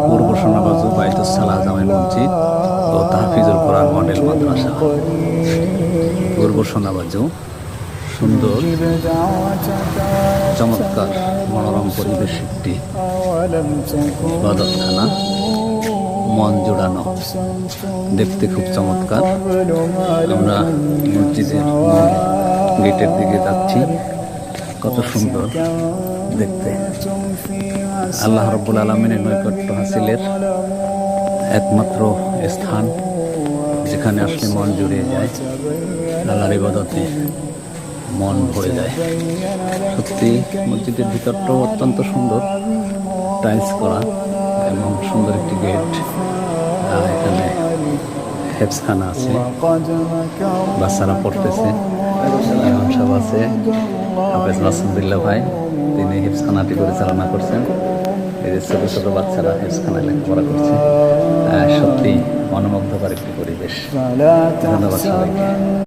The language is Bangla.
পূর্ব সোনাবাজু বাইতুস সালাহ জামে মসজিদ ও তাহফিজুল কোরআন মডেল মাদ্রাসা। পূর্ব সোনাবাজু সুন্দর চমৎকার মনোরম পরিবেশ একটি ইবাদতখানা, মন জোড়ানো, দেখতে খুব চমৎকার। আমরা মসজিদের গেটের দিকে যাচ্ছি, কত সুন্দর দেখতে। আল্লাহ রাব্বুল আলামিনের নৈকট্য হাসিলের একমাত্র স্থান, যেখানে আসলে মন জুড়িয়ে যায়, আল্লাহর ইবাদতে মন ভরে যায়। সত্যি মসজিদের ভিতরটাও অত্যন্ত সুন্দর, টাইলস করা এবং সুন্দর একটি গেট। এখানে হেফজখানা আছে, বাচ্চারা পড়তেছে, ইমাম সাহেব আছে, হাফেজ মাসুদুল্লাহ ভাই, তিনি হেফজখানাটি পরিচালনা করছেন। এই যে ছোটো ছোটো বাচ্চারা হেফজখানায় লেখাপড়া করছে। সত্যি মনোমুগ্ধকর একটি পরিবেশ। ধন্যবাদ সবাইকে।